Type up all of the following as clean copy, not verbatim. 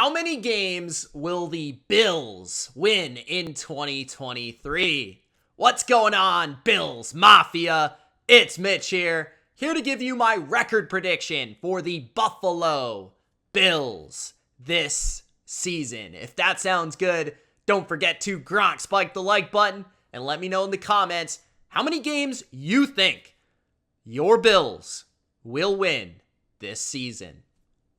How many games will the Bills win in 2023? What's going on, Bills Mafia? It's Mitch here to give you my record prediction for the Buffalo Bills this season. If that sounds good, don't forget to spike the like button and let me know in the comments how many games you think your Bills will win this season.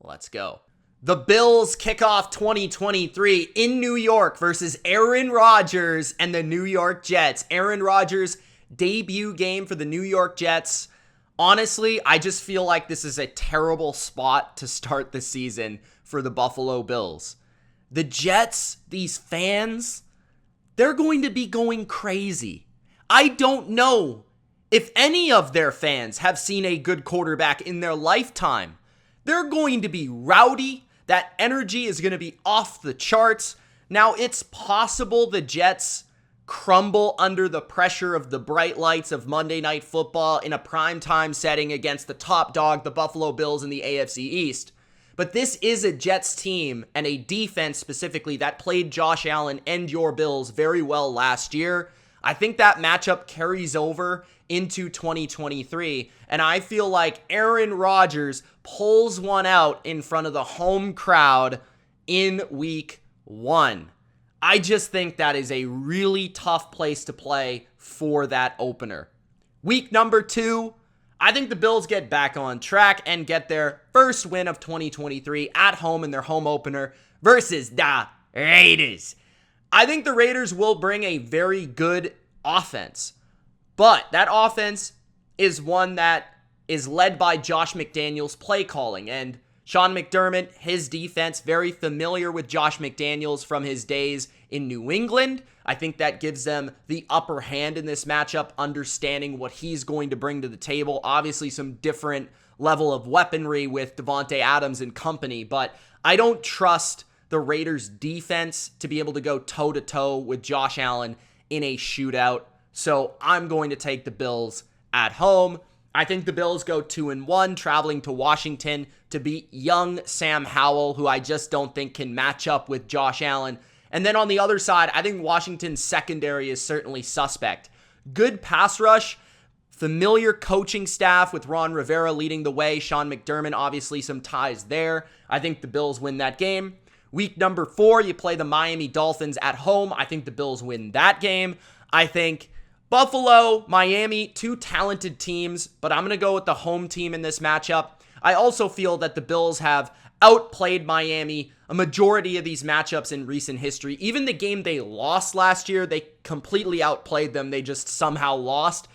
Let's go. The Bills kick off 2023 in New York versus Aaron Rodgers and the New York Jets. Aaron Rodgers' debut game for the New York Jets. Honestly, I just feel like this is a terrible spot to start the season for the Buffalo Bills. The Jets, these fans, they're going to be going crazy. I don't know if any of their fans have seen a good quarterback in their lifetime. They're going to be rowdy. That energy is going to be off the charts. Now, it's possible the Jets crumble under the pressure of the bright lights of Monday Night Football in a primetime setting against the top dog, the Buffalo Bills in the AFC East. But this is a Jets team and a defense specifically that played Josh Allen and your Bills very well last year. I think that matchup carries over into 2023, and I feel like Aaron Rodgers pulls one out in front of the home crowd in week 1. I just think that is a really tough place to play for that opener. Week number 2, I think the Bills get back on track and get their first win of 2023 at home in their home opener versus the Raiders. I think the Raiders will bring a very good offense, but that offense is one that is led by Josh McDaniels' play calling, and Sean McDermott, his defense, very familiar with Josh McDaniels from his days in New England. I think that gives them the upper hand in this matchup, understanding what he's going to bring to the table. Obviously, some different level of weaponry with Devontae Adams and company, but I don't trust the Raiders' defense to be able to go toe-to-toe with Josh Allen in a shootout. So I'm going to take the Bills at home. I think the Bills go 2-1, traveling to Washington to beat young Sam Howell, who I just don't think can match up with Josh Allen. And then on the other side, I think Washington's secondary is certainly suspect. Good pass rush, familiar coaching staff with Ron Rivera leading the way. Sean McDermott, obviously some ties there. I think the Bills win that game. Week number 4, you play the Miami Dolphins at home. I think the Bills win that game. I think Buffalo, Miami, two talented teams, but I'm going to go with the home team in this matchup. I also feel that the Bills have outplayed Miami a majority of these matchups in recent history. Even the game they lost last year, they completely outplayed them. They just somehow lost.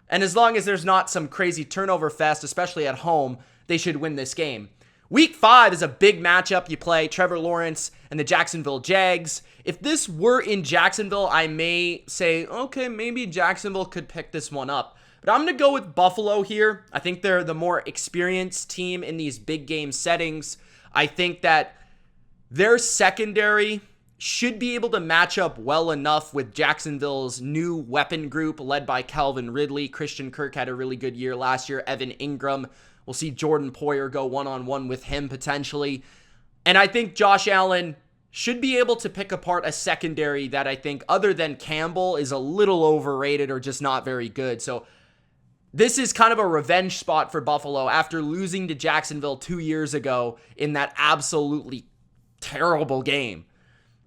And as long as there's not some crazy turnover fest, especially at home, they should win this game. Week 5 is a big matchup. You play Trevor Lawrence and the Jacksonville Jags. If this were in Jacksonville, I may say, okay, maybe Jacksonville could pick this one up. But I'm going to go with Buffalo here. I think they're the more experienced team in these big game settings. I think that their secondary should be able to match up well enough with Jacksonville's new weapon group led by Calvin Ridley. Christian Kirk had a really good year last year. Evan Ingram. We'll see Jordan Poyer go one-on-one with him potentially. And I think Josh Allen should be able to pick apart a secondary that I think, other than Campbell, is a little overrated or just not very good. So this is kind of a revenge spot for Buffalo after losing to Jacksonville 2 years ago in that absolutely terrible game.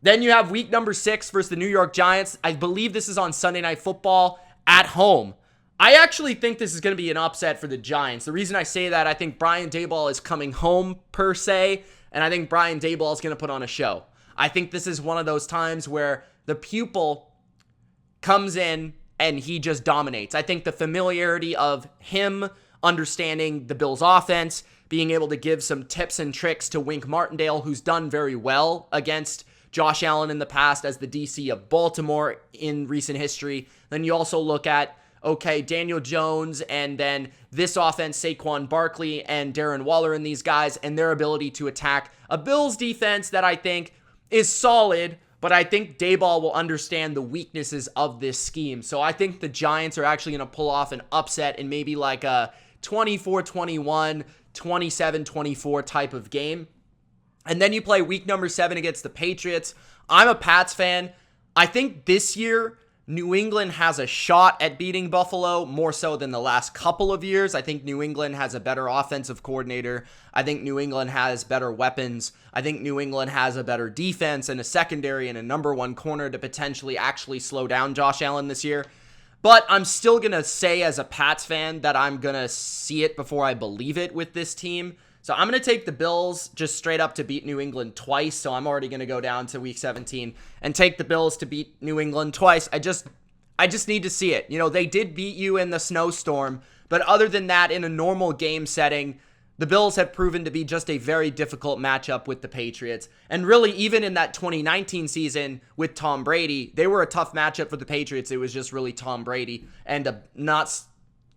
Then you have week number 6 versus the New York Giants. I believe this is on Sunday Night Football at home. I actually think this is going to be an upset for the Giants. The reason I say that, I think Brian Daboll is coming home per se, and I think Brian Daboll is going to put on a show. I think this is one of those times where the pupil comes in and he just dominates. I think the familiarity of him understanding the Bills' offense, being able to give some tips and tricks to Wink Martindale, who's done very well against Josh Allen in the past as the DC of Baltimore in recent history. Then you also look at Daniel Jones, and then this offense, Saquon Barkley and Darren Waller and these guys, and their ability to attack a Bills defense that I think is solid, but I think Daboll will understand the weaknesses of this scheme. So I think the Giants are actually going to pull off an upset in maybe like a 24-21, 27-24 type of game. And then you play week number 7 against the Patriots. I'm a Pats fan. I think this year, New England has a shot at beating Buffalo more so than the last couple of years. I think New England has a better offensive coordinator. I think New England has better weapons. I think New England has a better defense and a secondary and a number 1 corner to potentially actually slow down Josh Allen this year. But I'm still going to say as a Pats fan that I'm going to see it before I believe it with this team. So I'm going to take the Bills just straight up to beat New England twice. So I'm already going to go down to week 17 and take the Bills to beat New England twice. I just need to see it. You know, they did beat you in the snowstorm, but other than that, in a normal game setting, the Bills have proven to be just a very difficult matchup with the Patriots. And really, even in that 2019 season with Tom Brady, they were a tough matchup for the Patriots. It was just really Tom Brady and not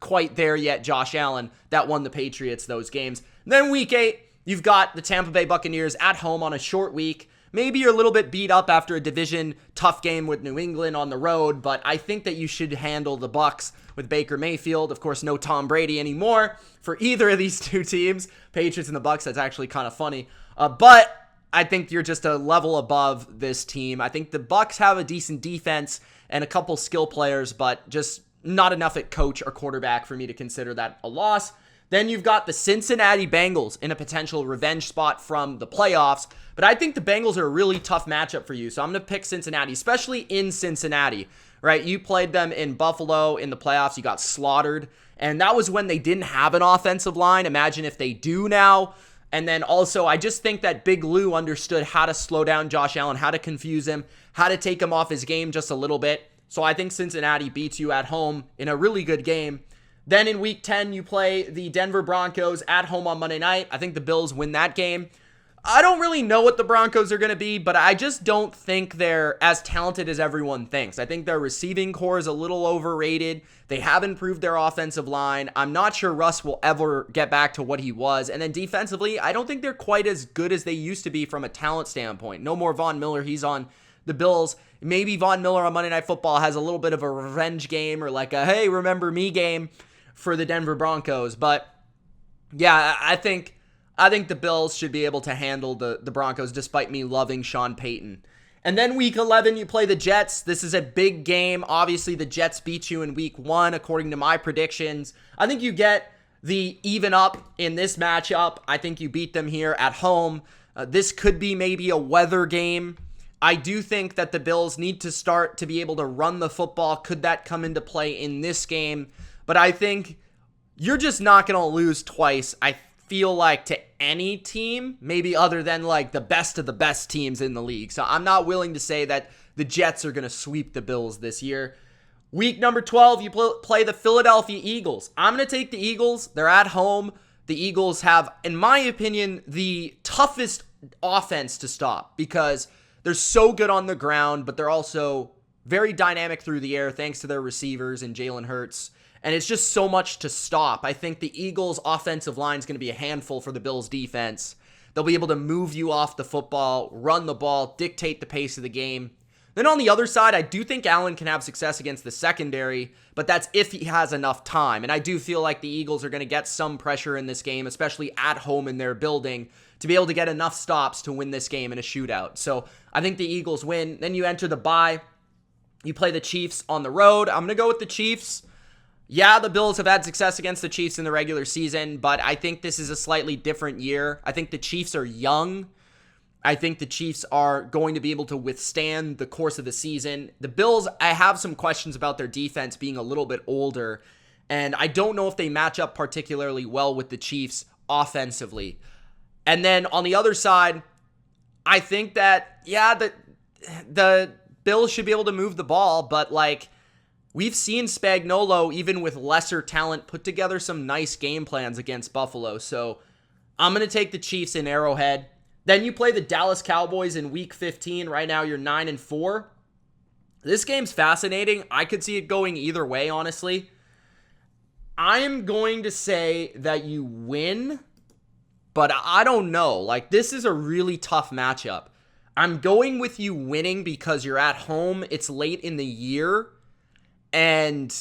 quite there yet Josh Allen that won the Patriots those games. And then week 8, you've got the Tampa Bay Buccaneers at home on a short week. Maybe you're a little bit beat up after a division tough game with New England on the road, but I think that you should handle the Bucs with Baker Mayfield. Of course, no Tom Brady anymore for either of these two teams, Patriots and the Bucs. That's actually kind of funny. But I think you're just a level above this team. I think the Bucs have a decent defense and a couple skill players, but just not enough at coach or quarterback for me to consider that a loss. Then you've got the Cincinnati Bengals in a potential revenge spot from the playoffs. But I think the Bengals are a really tough matchup for you. So I'm going to pick Cincinnati, especially in Cincinnati, right? You played them in Buffalo in the playoffs. You got slaughtered. And that was when they didn't have an offensive line. Imagine if they do now. And then also, I just think that Big Lou understood how to slow down Josh Allen, how to confuse him, how to take him off his game just a little bit. So I think Cincinnati beats you at home in a really good game. Then in week 10, you play the Denver Broncos at home on Monday night. I think the Bills win that game. I don't really know what the Broncos are going to be, but I just don't think they're as talented as everyone thinks. I think their receiving core is a little overrated. They have improved their offensive line. I'm not sure Russ will ever get back to what he was. And then defensively, I don't think they're quite as good as they used to be from a talent standpoint. No more Von Miller. He's on the Bills. Maybe Von Miller on Monday Night Football has a little bit of a revenge game or like a, hey, remember me game for the Denver Broncos. But yeah, I think the Bills should be able to handle the Broncos despite me loving Sean Payton. And then week 11, you play the Jets. This is a big game. Obviously, the Jets beat you in week 1, according to my predictions. I think you get the even up in this matchup. I think you beat them here at home. This could be maybe a weather game. I do think that the Bills need to start to be able to run the football. Could that come into play in this game? But I think you're just not going to lose twice, I feel like, to any team, maybe other than like the best of the best teams in the league. So I'm not willing to say that the Jets are going to sweep the Bills this year. Week number 12, you play the Philadelphia Eagles. I'm going to take the Eagles. They're at home. The Eagles have, in my opinion, the toughest offense to stop because they're so good on the ground, but they're also very dynamic through the air thanks to their receivers and Jalen Hurts. And it's just so much to stop. I think the Eagles' offensive line is going to be a handful for the Bills' defense. They'll be able to move you off the football, run the ball, dictate the pace of the game. Then on the other side, I do think Allen can have success against the secondary, but that's if he has enough time. And I do feel like the Eagles are going to get some pressure in this game, especially at home in their building, to be able to get enough stops to win this game in a shootout. So I think the Eagles win. Then you enter the bye. You play the Chiefs on the road. I'm going to go with the Chiefs. Yeah, the Bills have had success against the Chiefs in the regular season, but I think this is a slightly different year. I think the Chiefs are young. I think the Chiefs are going to be able to withstand the course of the season. The Bills, I have some questions about their defense being a little bit older, and I don't know if they match up particularly well with the Chiefs offensively. And then on the other side, I think that, yeah, the Bills should be able to move the ball, but like, we've seen Spagnuolo, even with lesser talent, put together some nice game plans against Buffalo. So I'm going to take the Chiefs in Arrowhead. Then you play the Dallas Cowboys in week 15. Right now, you're 9-4. This game's fascinating. I could see it going either way, honestly. I am going to say that you win, but I don't know. Like, this is a really tough matchup. I'm going with you winning because you're at home. It's late in the year. And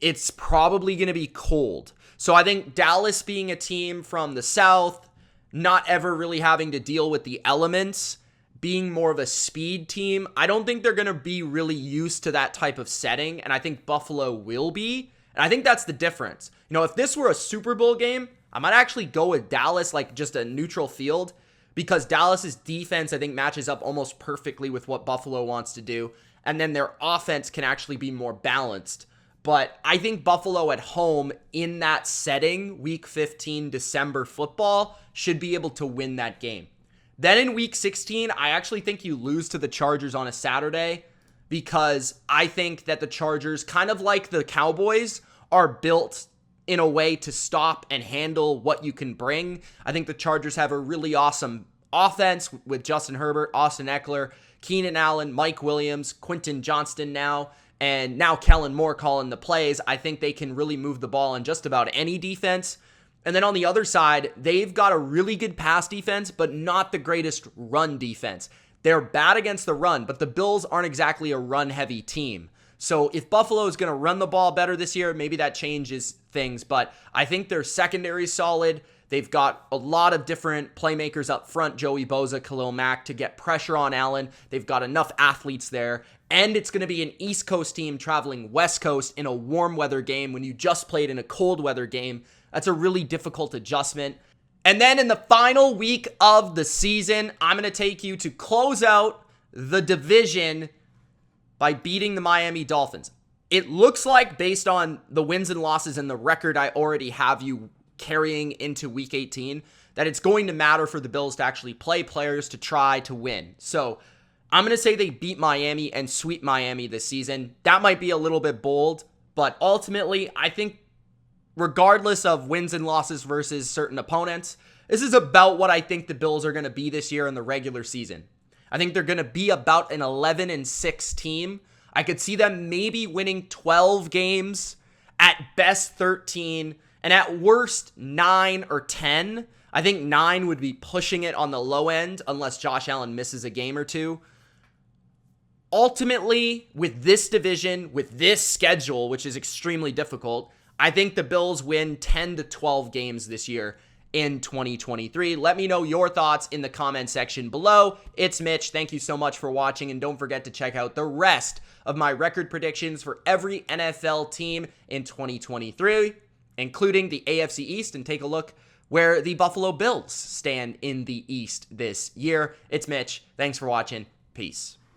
it's probably going to be cold. So I think Dallas being a team from the South, not ever really having to deal with the elements, being more of a speed team, I don't think they're going to be really used to that type of setting, and I think Buffalo will be, and I think that's the difference. You know, if this were a Super Bowl game, I might actually go with Dallas, like just a neutral field, because Dallas's defense, I think, matches up almost perfectly with what Buffalo wants to do, and then their offense can actually be more balanced. But I think Buffalo at home in that setting, Week 15 December football, should be able to win that game. Then in Week 16, I actually think you lose to the Chargers on a Saturday, because I think that the Chargers, kind of like the Cowboys, are built in a way to stop and handle what you can bring. I think the Chargers have a really awesome offense with Justin Herbert, Austin Eckler, Keenan Allen, Mike Williams, Quentin Johnston now, and now Kellen Moore calling the plays. I think they can really move the ball in just about any defense. And then on the other side, they've got a really good pass defense, but not the greatest run defense. They're bad against the run, but the Bills aren't exactly a run-heavy team. So if Buffalo is going to run the ball better this year, maybe that changes things. But I think their secondary is solid. They've got a lot of different playmakers up front, Joey Bosa, Khalil Mack, to get pressure on Allen. They've got enough athletes there. And it's going to be an East Coast team traveling West Coast in a warm weather game when you just played in a cold weather game. That's a really difficult adjustment. And then in the final week of the season, I'm going to take you to close out the division by beating the Miami Dolphins. It looks like, based on the wins and losses and the record I already have you carrying into Week 18, that it's going to matter for the Bills to actually play players to try to win. So I'm going to say they beat Miami and sweep Miami this season. That might be a little bit bold, but ultimately, I think regardless of wins and losses versus certain opponents, this is about what I think the Bills are going to be this year in the regular season. I think they're going to be about an 11-6 team. I could see them maybe winning 12 games, at best 13, and at worst 9 or 10. I think 9 would be pushing it on the low end unless Josh Allen misses a game or two. Ultimately, with this division, with this schedule, which is extremely difficult, I think the Bills win 10 to 12 games this year in 2023. Let me know your thoughts in the comment section below. It's Mitch. Thank you so much for watching, and don't forget to check out the rest of my record predictions for every NFL team in 2023, including the AFC East, and take a look where the Buffalo Bills stand in the East this year. It's Mitch. Thanks for watching. Peace.